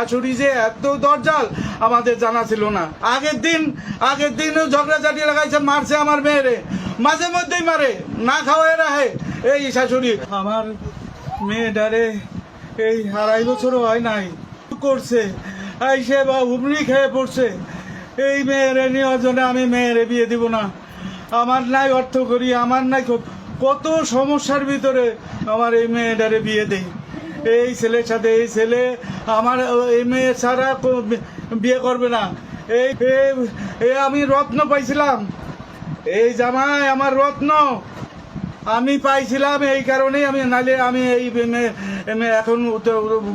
শাশুড়ি যে এত দরজাল আমাদের জানা ছিল না। আগের দিন ঝগড়াঝাটি লাগাইছে, মারছে আমার মেয়েরে, মাঝে মধ্যেই মারে, না খাওয়াই রাখে এই শাশুড়ি। আমার মেয়েটারে এই 2.5 বছরও হয় নাই করছে, এই সে হুমড়ি খেয়ে পড়ছে। এই মেয়েরে নেওয়ার জন্য আমি মেয়েরে বিয়ে দিব না। আমার নাই অর্থ করি, আমার নাই কত সমস্যার ভিতরে আমার এই মেয়েটারে বিয়ে দেই। এই ছেলের সাথে এই ছেলে আমার এই মেয়ে ছাড়া বিয়ে করবে না। এই আমি রত্ন পাইছিলাম, এই জামাই আমার রত্ন আমি পাইছিলাম, এই কারণেই আমি, নালে আমি এই মেয়ে এখন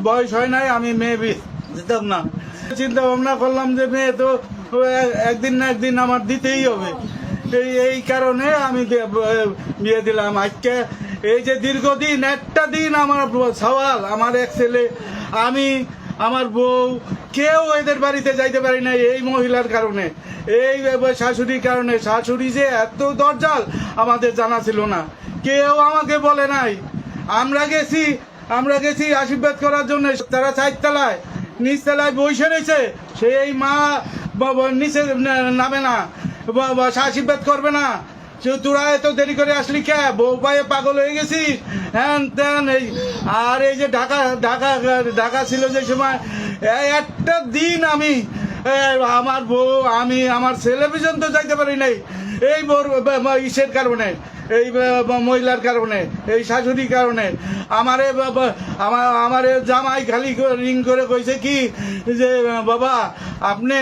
বয়স হয় নাই, আমি মেয়ে বিয়ে দিতাম না। চিন্তা ভাবনা করলাম যে মেয়ে তো একদিন না একদিন আমার দিতেই হবে, এই কারণে আমি বিয়ে দিলাম। আজকে এই যে দীর্ঘদিন একটা দিন আমার সওয়াল, আমার এক ছেলে, আমি, আমার বউ, কেউ এদের বাড়িতে যাইতে পারি না এই মহিলার কারণে, এই শাশুড়ির কারণে। শাশুড়ি যে এত দরজাল আমাদের জানা ছিল না, কেউ আমাকে বলে নাই। আমরা গেছি আশীর্বাদ করার জন্য, তারা 4 তলায়, নিচ তলায় বসে রয়েছে, সেই মা নিচে নামে না, আশীর্বাদ করবে না। তোরা এত দেরি করে আসলি কে, বউ পায়ে পাগল হয়ে গেছিস, হ্যান ত্যান। আর এই যে ঢাকা ছিল যে সময়, একটা দিন আমি, আমার বউ, আমি, আমার ছেলে পর্যন্ত যাইতে পারি নাই এই ইসের কারণে, এই মহিলার কারণে, এই শাশুড়ির কারণে। আমারে জামাই খালি রিং করে কইছে কি যে বাবা আপনি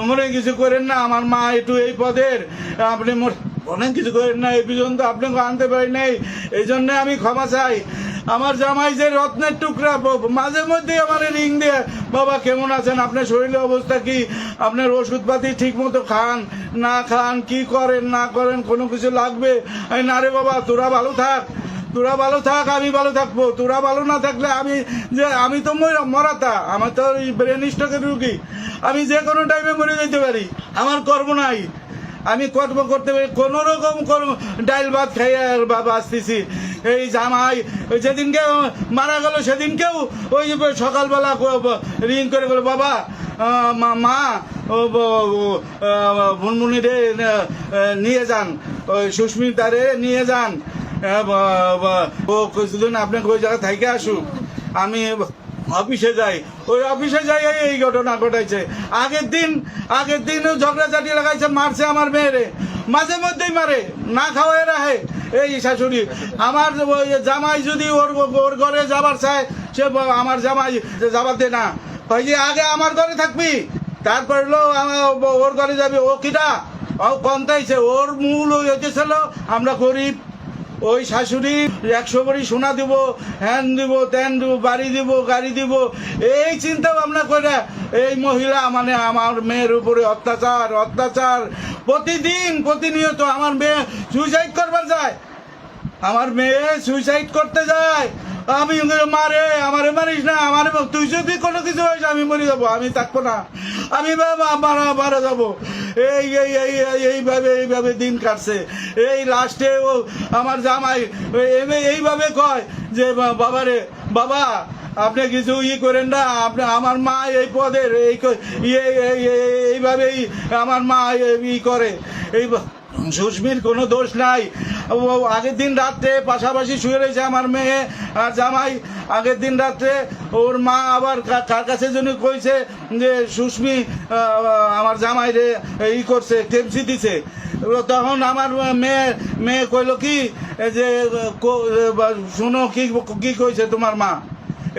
মনে কিছু করেন না, আমার মা একটু এই পদের, আপনি অনেক কিছু করেন না, এই পর্যন্ত আপনাকে আনতে পারি নাই, এই জন্য আমি ক্ষমা চাই। আমার জামাই যে রত্নের টুকরা, মাঝে মধ্যে আমার রিং দিয়ে বাবা কেমন আছেন, আপনার শরীরের অবস্থা কি, আপনার ওষুধপাতি ঠিক মতো খান না খান, কি করেন না করেন, কোনো কিছু লাগবে, না রে বাবা তোরা ভালো থাক, আমি ভালো থাকবো। তোরা ভালো না থাকলে আমি তো মরাতা, আমার তো ব্রেন স্ট্রোকের রুগী, আমি যে কোনো টাইমে মরে যেতে পারি, আমার কর্ম নাই, আমি কর্ম করতে পারি, কোন রকম ডাইল ভাত খাইয়ে বাবা আসতেছি। এই জামাই যেদিনকে মারা গেল সেদিনকেও ওই সকালবেলা রিং করে বলে বাবা মা ভুনমুনি রে নিয়ে যান, ওই সুস্মিতারে নিয়ে যান, ও কিছুদিন আপনাকে ওই জায়গা থেকে আসুক, আমি অফিসে যাই, ওই অফিসে যাই এই ঘটনা ঘটাইছে। আগের দিন ঝগড়াঝাটি লাগাইছে, মারছে আমার মেয়েরে, মাঝে মধ্যেই মারে, না খাওয়াই রাখে এই শাশুড়ি। আমার জামাই যদি ওর ঘরে যাবার চায়, সে আমার জামাই যাবার দে না, হয় যে আগে আমার ঘরে থাকবি, তারপর ওর ঘরে যাবি। ও কিটা কন্তাইছে, ওর মূল হইতেছিল আমরা গরিব, ওই শাশুড়ি 100 ভরি সোনা দিব, হ্যান দিব, ত্যান দিব, বাড়ি দিব, গাড়ি দিব, এই চিন্তা ভাবনা করে এই মহিলা মানে আমার মেয়ের উপরে অত্যাচার প্রতিনিয়ত। আমার মেয়ে সুইসাইড করবার যায়, আমার মেয়ে সুইসাইড করতে যায়, আমি মারে, আমারে মারিস না, আমার তুই যদি কোনো কিছু হয়েছে আমি মরে যাবো, আমি থাকবো না, আমি মারা যাবো। এইভাবে দিন কাটছে। এই লাস্টে ও আমার জামাই এইভাবে কয় যে বাবা আপনি কিছু করেন না, আপনি আমার মা এই পদের, এইভাবেই আমার মা করে। এই সুস্মির কোনো দোষ নাই, আগের দিন রাত্রে পাশাপাশি শুয়ে রয়েছে আমার মেয়ে আর জামাই। আগের দিন রাত্রে ওর মা আবার কার কাছে যেন কইছে যে সুস্মি আমার জামাই রে করছে, টেপসি দিছে। তখন আমার মেয়ে কইল কি যে শোনো কি কইছে তোমার মা,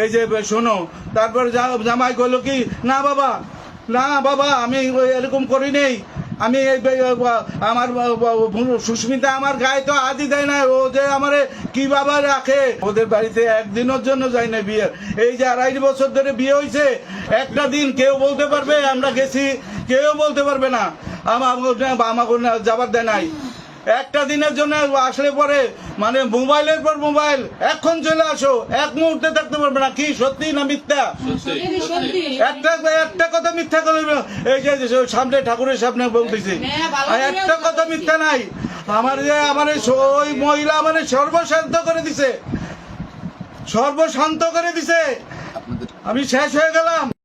এই যে শোনো। তারপর জামাই কইল কি না বাবা আমি এরকম করি নেই, আমি আমার সুস্মিতা আমার গায়ে তো হাতই দেয় না, ও যে আমার কিভাবে রাখে। ওদের বাড়িতে একদিনের জন্য যাই না বিয়ে, এই যে 2.5 বছর ধরে বিয়ে হয়েছে, একটা দিন কেউ বলতে পারবে আমরা গেছি, কেউ বলতে পারবে না আমাকে যাবার দেয় নাই। একটা দিনের জন্য আসলে পরে মানে মোবাইলের পর মোবাইল, এখন চলে আসো, এক মুহূর্তে থাকতে পারবে না। কি সত্যি না মিথ্যা? একটা কথা মিথ্যা করে এই যে সামনে ঠাকুরের সামনে বলতেছি, একটা কথা মিথ্যা নাই। আমার ওই মহিলা মানে সর্বশান্ত করে দিছে। আমি শেষ হয়ে গেলাম।